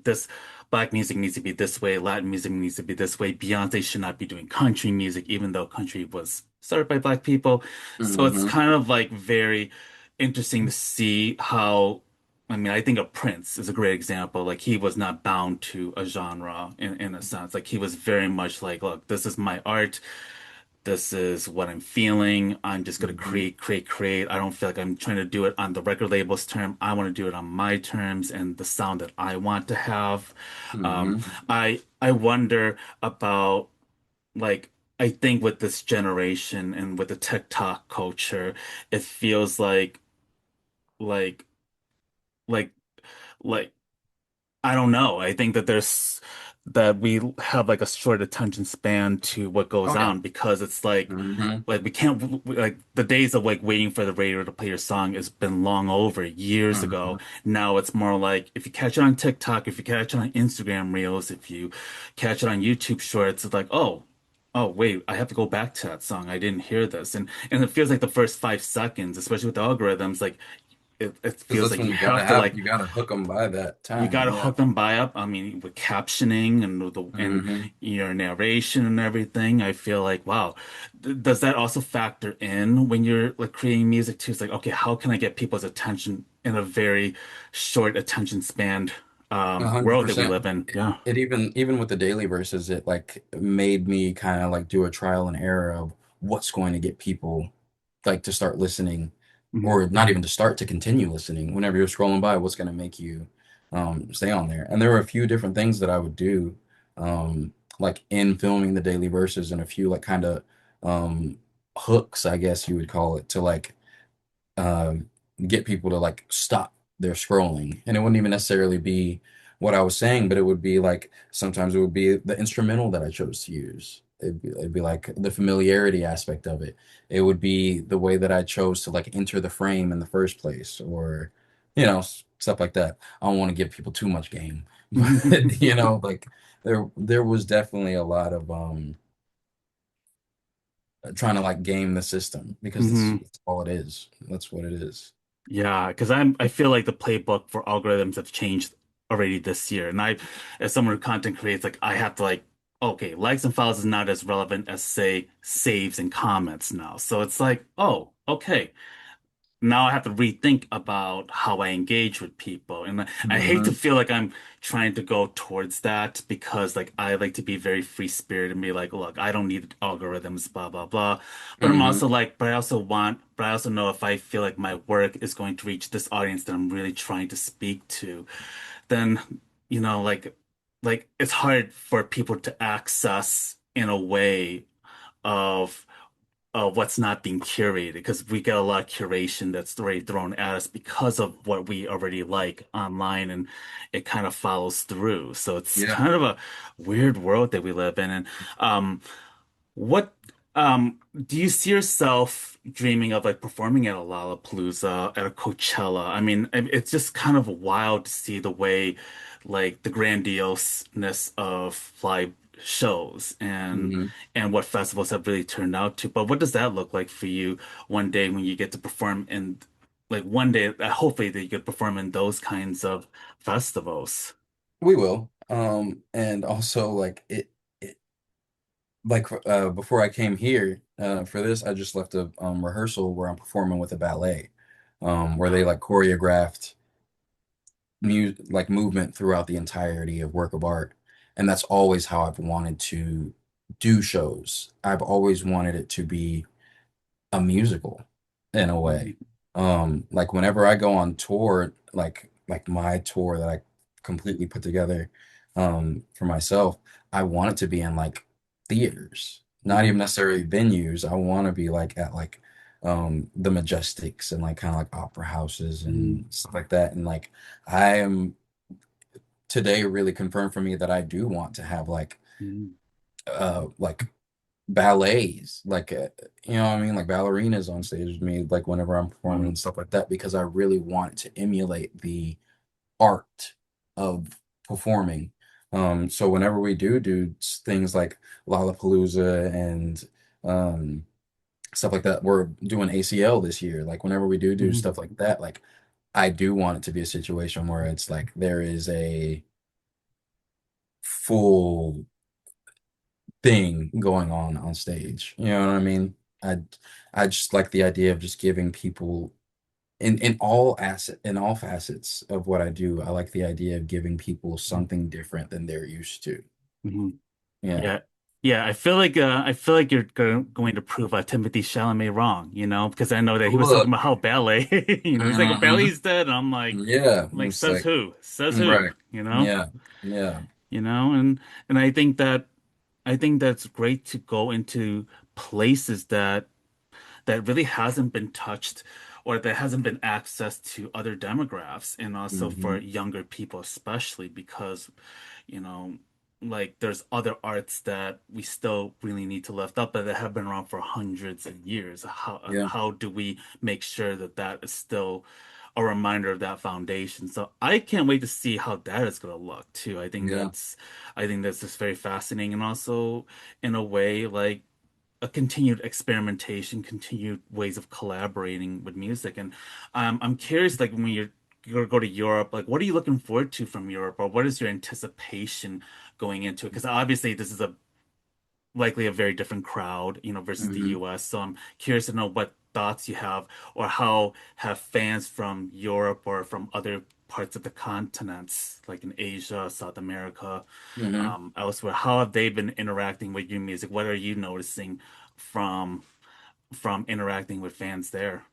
this black music needs to be this way, Latin music needs to be this way. Beyonce should not be doing country music, even though country was started by black people. So it's Hmm. kind of like very interesting to see how, I mean, I think of Prince is a great example. Like he was not bound to a genre in a sense. Like he was very much like, look, this is my art. This is what I'm feeling. I'm just gonna Hmm. create, create, create. I don't feel like I'm trying to do it on the record label's term. I want to do it on my terms and the sound that I want to have. Um, Hmm. I wonder about like I think with this generation and with the TikTok culture, it feels like like like I don't know. I think that that we have like a short attention span to what goes Oh yeah. on because it's Hmm. like we can't like the days of like waiting for the radio to play your song has been long over years ago. Hmm. Now it's more like if you catch it on TikTok, if you catch it on Instagram Reels, if you catch it on YouTube Shorts, it's like, oh wait, I have to go back to that song. I didn't hear this. And it feels like the first 5 seconds, especially with the algorithms, like it Because feels that's like when you have to you gotta hook them by that you got time. to Yeah. hook them by up. I mean, with captioning and Hmm. your narration and everything, I feel like, wow, does that also factor in when you're like creating music too? It's like, okay, how can I get people's attention in a very short attention span A hundred world that we percent. live in? Yeah. It even with the daily verses, it like made me kind of like do a trial and error of what's going to get people like to start listening, Mhm. or not even to start to continue listening. Whenever you're scrolling by, what's going to make you stay on there? And there were a few different things that I would do, like in filming the daily verses, and a few like kind of hooks, I guess you would call it, to like um, get people to like stop their scrolling. And it wouldn't even necessarily be what I was saying, but it would be like sometimes it would be the instrumental that I chose to use. It'd be like the familiarity aspect of it. It would be the way that I chose to like enter the frame in the first place, or stuff like that. I don't want to give people too much game, but like there was definitely a lot of trying to like game the system because Hmm. that's all it is. That's what it is. Yeah, because I feel like the playbook for algorithms have changed already this year. And as someone who content creates, like I have to like, okay, likes and follows is not as relevant as say saves and comments now. So it's like, oh, okay. Now I have to rethink about how I engage with people. And I hate to Hmm. feel like I'm trying to go towards that because like I like to be very free spirited and be like, look, I don't need algorithms, blah, blah, blah. But I'm Hmm. also like, but I also know if I feel like my work is going to reach this audience that I'm really trying to speak to, then, like it's hard for people to access in a way of what's not being curated because we get a lot of curation that's already thrown at us because of what we already like online and it kind of follows through. So it's Yeah. kind of a weird world that we live in. And um, what do you see yourself dreaming of like performing at a Lollapalooza, at a Coachella? I mean, it's just kind of wild to see the way like the grandioseness of live shows Hmm. and what festivals have really turned out to. But what does that look like for you one day when you get to perform in like one day, hopefully that you could perform in those kinds of festivals? We will. And also it like before I came here for this, I just left a rehearsal where I'm performing with a ballet, where they like choreographed movement throughout the entirety of work of art. And that's always how I've wanted to do shows. I've always wanted it to be a musical in a way. Mhm. Like whenever I go on tour, like my tour that I completely put together for myself, I want it to be in like theaters, not even Mhm. necessarily venues. I want to be like at like the Majestics and like kind of like opera houses and Mhm. stuff like that. And like I am today really confirmed for me that I do want to have Mhm. like ballets, you know what I mean, like ballerinas on stage with me, like whenever I'm performing Wow. and stuff like that, because I really want to emulate the art of performing. So whenever we do things like Lollapalooza and um, stuff like that, we're doing ACL this year. Like whenever we do Mhm. stuff like that, like I do want it to be a situation where it's like there is a full thing going on stage. You know what I mean? I I just like the idea of just giving people in all facets of what I do. I like the idea of giving people something different than they're used to. Mhm. Yeah. Yeah. Yeah, I feel like you're going to prove Timothy Chalamet wrong, because I know that he was talking Look. about how ballet, he's like, "Oh, Hmm. ballet's dead." And I'm like, Yeah. It's says like who? Says who? right. Yeah. Yeah. And I think that's great to go into places that really hasn't been touched or that hasn't been accessed to other demographics and also for Hmm. younger people especially because you know like there's other arts that we still really need to lift up but that have been around for hundreds of years. Yeah. How do we make sure that that is still a reminder of that foundation? So I can't wait to see how that is going to look too. Yeah. I think that's just very fascinating and also in a way like a continued experimentation, continued ways of collaborating with music. And I'm curious, like when you go to Europe, like what are you looking forward to from Europe, or what is your anticipation going into it? Because obviously this is a likely a very different crowd, versus the Hmm. US. So I'm curious to know what thoughts you have, or how have fans from Europe or from other parts of the continents, like in Asia, South America, Hmm. elsewhere, how have they been interacting with your music? What are you noticing from interacting with fans there?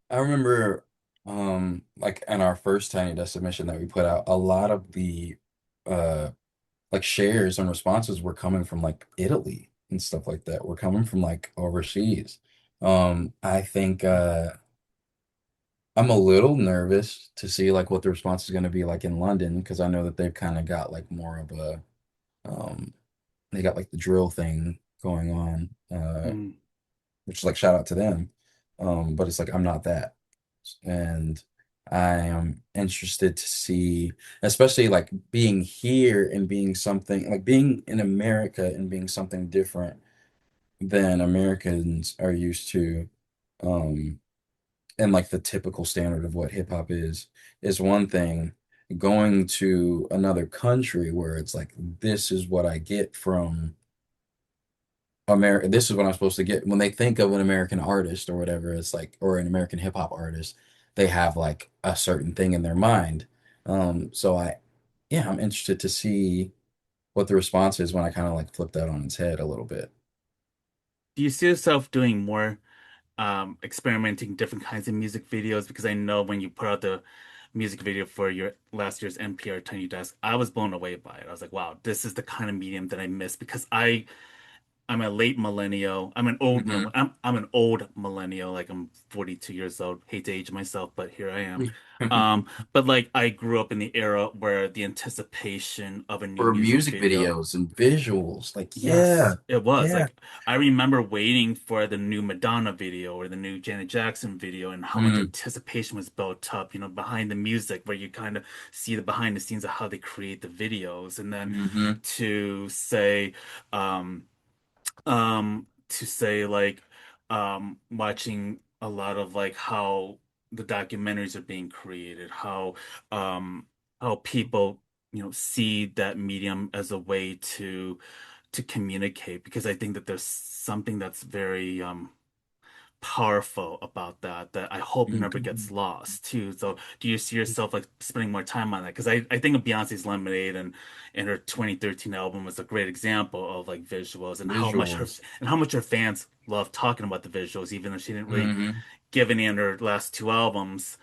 I remember like in our first Tiny Desk submission that we put out, a lot of the uh like shares and responses were coming from like Italy and stuff like that. Were coming from like overseas. I think I'm a little nervous to see like what the response is going to be like in London because I know that they've kind of got like more of a um they got like the drill thing going on, Mm. which is like shout out to them. But it's like I'm not that. And I am interested to see, especially like being here and being something like being in America and being something different than Americans are used to. Um, and like the typical standard of what hip hop is one thing. Going to another country where it's like this is what I get from America. This is what I'm supposed to get. When they think of an American artist or whatever, it's like, or an American hip hop artist, they have like a certain thing in their mind. So yeah, I'm interested to see what the response is when I kind of like flip that on its head a little bit. Do you see yourself doing more experimenting different kinds of music videos? Because I know when you put out the music video for your last year's NPR Tiny Desk, I was blown away by it. I was like, wow, this is the kind of medium that I miss because I'm a late millennial. Hmm. I'm an old millennial. Like I'm 42 years old. Hate to age myself, but here I am. But like I grew up in the era where the anticipation of a new For music music video. videos and visuals, like yeah, Yes, it was. yeah. Like I remember waiting for the new Madonna video or the new Janet Jackson video and how much Mm, anticipation was built up, behind the music where you kind of see the behind the scenes of how they create the videos and then hmm. to say um like watching a lot of like how the documentaries are being created, um how people see that medium as a way to communicate because I think that there's something that's very powerful about that I hope never gets lost too. So do you see yourself like spending more time on that? Because I think of Beyonce's Lemonade and her 2013 album was a great example of like visuals Visuals. and how much her fans love talking about the visuals, even though she didn't really Hmm. give any in her last two albums.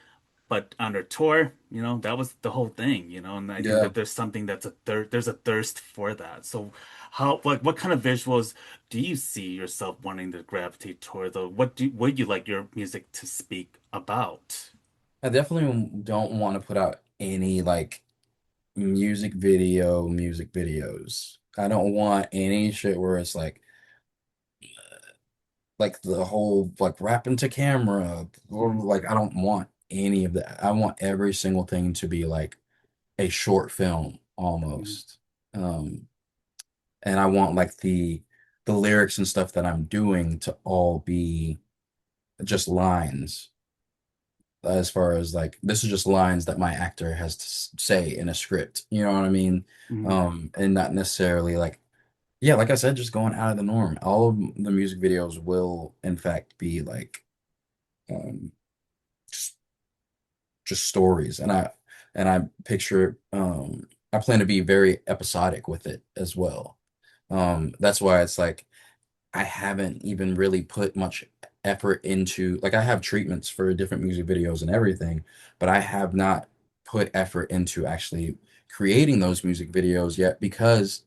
But on her tour, that was the whole thing, and I think Yeah. that there's something there's a thirst for that. So how like what kind of visuals do you see yourself wanting to gravitate toward though? Would you like your music to speak about? I definitely don't want to put out any like music videos. I don't want any shit where it's like the whole like rapping to camera or Mhm, like I don't want any of that. I want every single thing to be like a short film mhm, almost. Um, and I want like the lyrics and stuff that I'm doing to all be just lines as far as like this is just lines that my actor has to say in a script. You know what I mean? mhm, And not necessarily like yeah, like I said, just going out of the norm. All of the music videos will in fact be like um just just stories and I picture I plan to be very episodic with it as well. That's why it's like I haven't even really put much effort into like I have treatments for different music videos and everything, but I have not put effort into actually creating those music videos yet because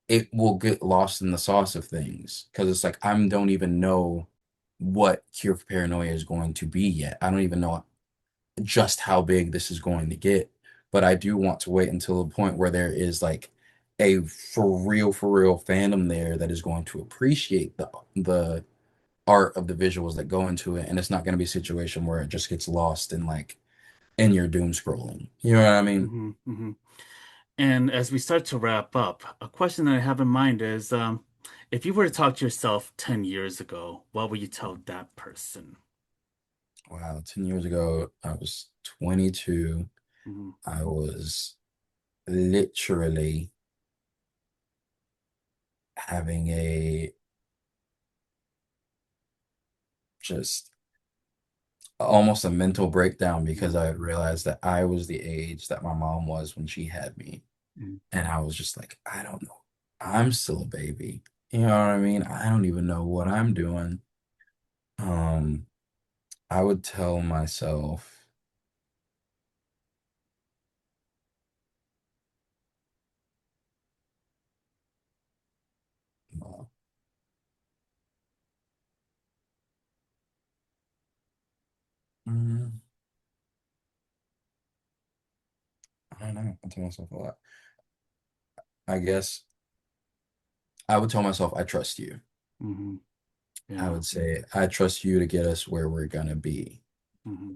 it will get lost in the sauce of things. Because it's like I don't even know what Cure for Paranoia is going to be yet. I don't even know just how big this is going to get, but I do want to wait until the point where there is like a for real fandom there that is going to appreciate the art of the visuals that go into it, and it's not going to be a situation where it just gets lost in like in your doom scrolling. You know what I mean? mhm, mhm. And as we start to wrap up, a question that I have in mind is, if you were to talk to yourself 10 years ago, what would you tell that person? Wow, 10 years ago, I was 22. Mhm, I was literally having a just almost a mental breakdown because mhm, I realized that I was the age that my mom was when she had me. mhm. And I was just like, I don't know. I'm still a baby. You know what I mean? I don't even know what I'm doing. Um, I would tell myself, uh, Mm, I don't know. I tell myself a lot. I guess I would tell myself I trust you. Hmm. I Yeah. would say I trust you to get us where we're gonna be. Hmm.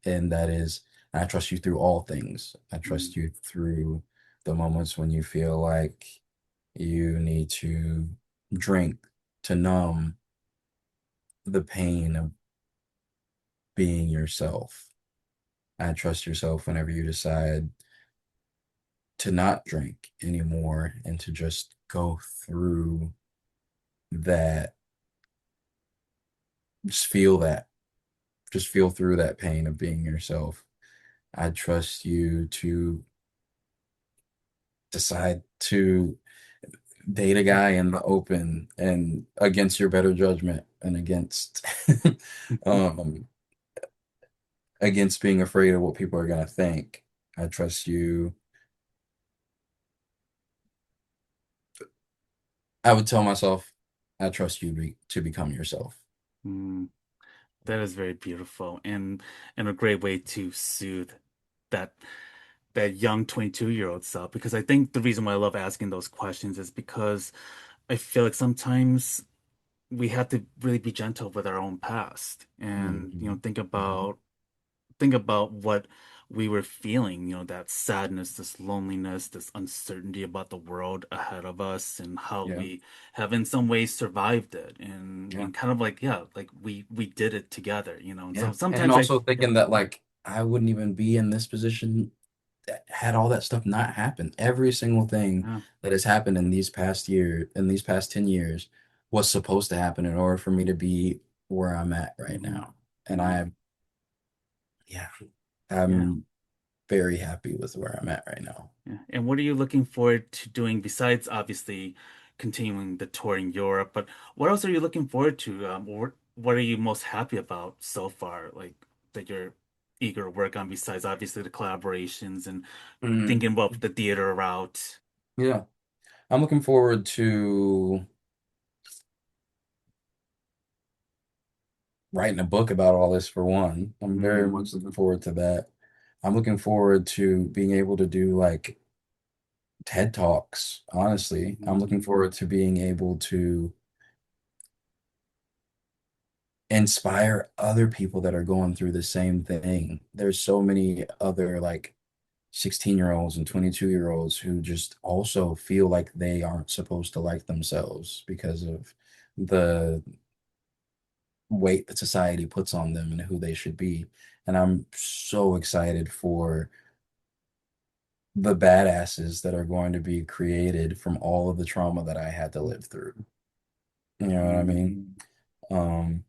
And that is, I trust you through all things. I Hmm. trust you through the moments when you feel like you need to drink to numb the pain of being yourself. I trust yourself whenever you decide to not drink anymore and to just go through that, just feel that, just feel through that pain of being yourself. I trust you to decide to date a guy in the open and against your better judgment and against um against being afraid of what people are gonna think. I trust you. I would tell myself, I trust you to become yourself. Mm. That is very beautiful and a great way to soothe that that young 22-year-old self because I think the reason why I love asking those questions is because I feel like sometimes we have to really be gentle with our own past and Mhm. think about what we were feeling, that sadness, this loneliness, this uncertainty about the world ahead of us and how Yeah, we have in some ways survived it yeah, and kind of like, yeah, like we did it together, and yeah. so And sometimes also yeah. thinking that like I wouldn't even be in this position had all that stuff not happened. Every single thing Yeah. that has happened in these past 10 years was supposed to happen in order for me to be where I'm at right Hmm. now. And Hmm. yeah, Yeah. I'm very happy with where I'm at right now. Yeah. And what are you looking forward to doing besides obviously continuing the tour in Europe? But what else are you looking forward to? What are you most happy about so far? Like that you're eager to work on besides obviously the collaborations and Mhm. thinking about the theater route. Yeah, I'm looking forward to writing a book about all this for one. I'm very Mm, much looking forward to that. I'm looking forward to being able to do like TED Talks, honestly. I'm mm, looking forward to being able to inspire other people that are going through the same thing. There's so many other like 16-year-olds and 22-year-olds who just also feel like they aren't supposed to like themselves because of the weight that society puts on them and who they should be. And I'm so excited for the badasses that are going to be created from all of the trauma that I had to live through. You know what I mm, mean? Um,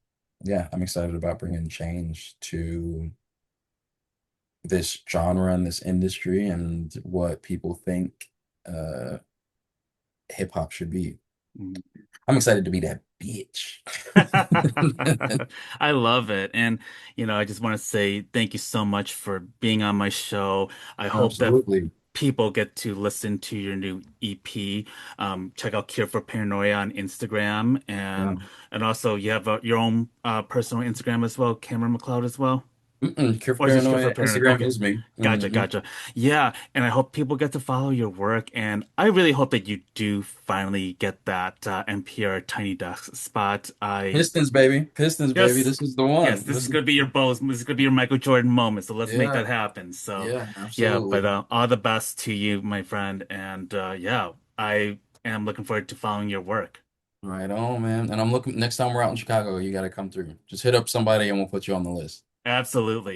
yeah, I'm excited about bringing change to this genre and this industry and what people think uh hip hop should be. mm. I'm excited to be that bitch. I love it. And, I just want to say thank you so much for being on my show. I hope that Absolutely. people get to listen to your new EP. Check out Cure for Paranoia on Instagram. Yeah. And also you have your own personal Instagram as well, Cameron McCloud as well. Cure for Or is this Cure for Paranoia. Paranoia? Instagram Okay. is me. Gotcha, gotcha. Yeah, and I hope people get to follow your work, and I really hope that you do finally get that NPR Tiny Desk spot. Pistons, baby. Pistons, baby. Yes, This is the yes, one. this This is is gonna be your Bose. This is gonna be your Michael Jordan moment. So let's make yeah, that happen. So, yeah, yeah, but absolutely. all the best to you, my friend, and yeah, I am looking forward to following your work. Right on, man. And I'm looking next time we're out in Chicago, you gotta come through. Just hit up somebody and we'll put you on the list. Absolutely.